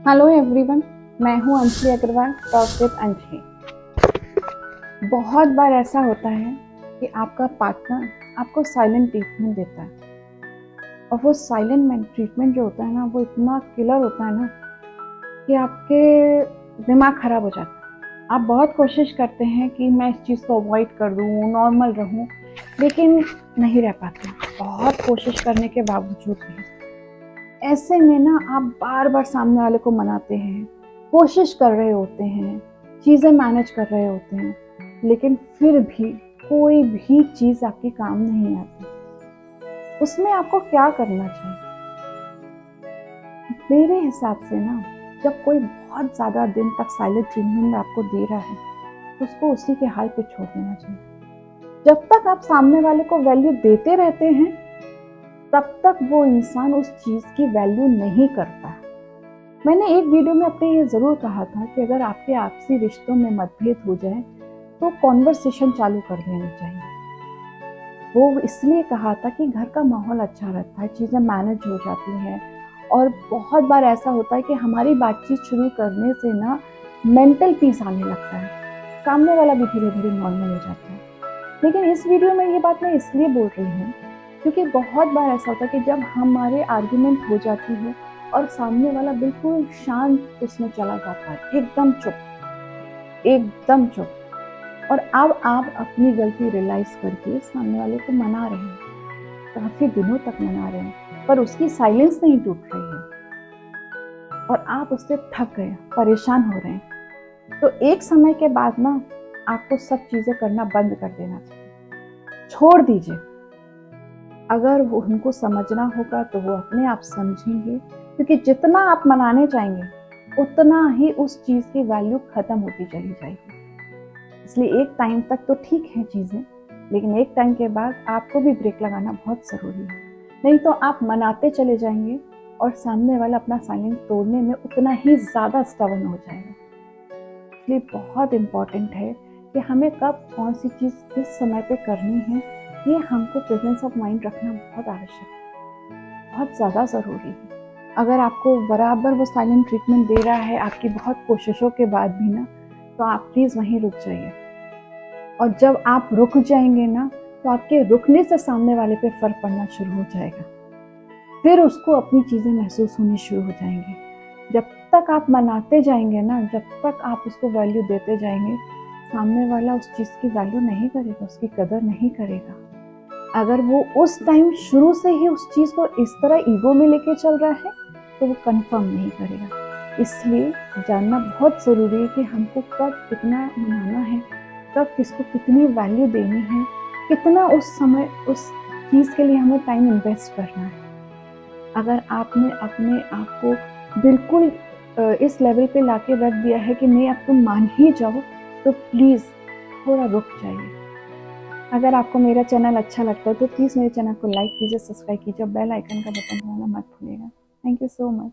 Hello everyone, मैं हूं Anjali Agarwal, talk with Anjali. बहुत बार ऐसा होता है कि आपका पार्टनर आपको साइलेंट ट्रीटमेंट देता है और वो साइलेंट ट्रीटमेंट जो होता है ना, वो इतना किलर होता है ना कि आपके दिमाग खराब हो जाता है। आप बहुत कोशिश करते हैं कि मैं इस चीज़ को अवॉइड कर दूँ, नॉर्मल रहूँ, लेकिन नहीं रह पाते। बहुत कोशिश करने के बावजूद भी ऐसे में ना आप बार बार सामने वाले को मनाते हैं, कोशिश कर रहे होते हैं, चीज़ें मैनेज कर रहे होते हैं, लेकिन फिर भी कोई भी चीज़ आपके काम नहीं आती। उसमें आपको क्या करना चाहिए? मेरे हिसाब से ना, जब कोई बहुत ज़्यादा दिन तक साइलेंट ट्रीटमेंट आपको दे रहा है, तो उसको उसी के हाल पे छोड़ देना चाहिए। जब तक आप सामने वाले को वैल्यू देते रहते हैं, तब तक वो इंसान उस चीज़ की वैल्यू नहीं करता। मैंने एक वीडियो में अपने ये ज़रूर कहा था कि अगर आपके आपसी रिश्तों में मतभेद हो जाए तो कॉन्वर्सेशन चालू कर देनी चाहिए। वो इसलिए कहा था कि घर का माहौल अच्छा रहता है, चीज़ें मैनेज हो जाती हैं। और बहुत बार ऐसा होता है कि हमारी बातचीत शुरू करने से ना मेंटल पीस आने लगता है, सामने वाला भी धीरे धीरे नॉर्मल हो जाता है। लेकिन इस वीडियो में ये बात मैं इसलिए बोल रही हूँ क्योंकि बहुत बार ऐसा होता है कि जब हमारे आर्ग्यूमेंट हो जाती है और सामने वाला बिल्कुल शांत उसमें चला जाता है, एकदम चुप, एकदम चुप। और अब आप अपनी गलती रियलाइज करके सामने वाले को मना रहे हैं, काफी दिनों तक मना रहे हैं, पर उसकी साइलेंस नहीं टूट रही है और आप उससे थक गए, परेशान हो रहे हैं। तो एक समय के बाद ना आपको सब चीजें करना बंद कर देना चाहिए, छोड़ दीजिए। अगर वो उनको समझना होगा तो वो अपने आप समझेंगे, क्योंकि जितना आप मनाने जाएंगे उतना ही उस चीज़ की वैल्यू खत्म होती चली जाएगी। इसलिए एक टाइम तक तो ठीक है चीज़ें, लेकिन एक टाइम के बाद आपको भी ब्रेक लगाना बहुत ज़रूरी है। नहीं तो आप मनाते चले जाएंगे और सामने वाला अपना साइलेंस तोड़ने में उतना ही ज़्यादा स्टबर्न हो जाएगा। इसलिए बहुत इम्पॉर्टेंट है कि हमें कब कौन सी चीज़ किस समय पे करनी है, ये हमको प्रेजेंस ऑफ माइंड रखना बहुत आवश्यक है, बहुत ज़्यादा ज़रूरी है। अगर आपको बराबर वो साइलेंट ट्रीटमेंट दे रहा है आपकी बहुत कोशिशों के बाद भी ना, तो आप प्लीज़ वहीं रुक जाइए। और जब आप रुक जाएंगे ना, तो आपके रुकने से सामने वाले पे फ़र्क पड़ना शुरू हो जाएगा। फिर उसको अपनी चीज़ें महसूस होनी शुरू हो जाएंगी। जब तक आप मनाते जाएंगे ना, जब तक आप उसको वैल्यू देते जाएंगे, सामने वाला उस चीज़ की वैल्यू नहीं करेगा, उसकी कदर नहीं करेगा। अगर वो उस टाइम शुरू से ही उस चीज़ को इस तरह ईगो में लेके चल रहा है, तो वो कंफर्म नहीं करेगा। इसलिए जानना बहुत ज़रूरी है कि हमको कब कितना मनाना है, कब किसको कितनी वैल्यू देनी है, कितना उस समय उस चीज़ के लिए हमें टाइम इन्वेस्ट करना है। अगर आपने अपने आप को बिल्कुल इस लेवल पे लाके रख दिया है कि नहीं अब तुम मान ही जाओ, तो प्लीज़ थोड़ा रुक जाइए। अगर आपको मेरा चैनल अच्छा लगता है तो प्लीज़ मेरे चैनल को लाइक कीजिए, सब्सक्राइब कीजिए, बेल आइकन का बटन दबाना मत भूलिएगा। Thank you so much.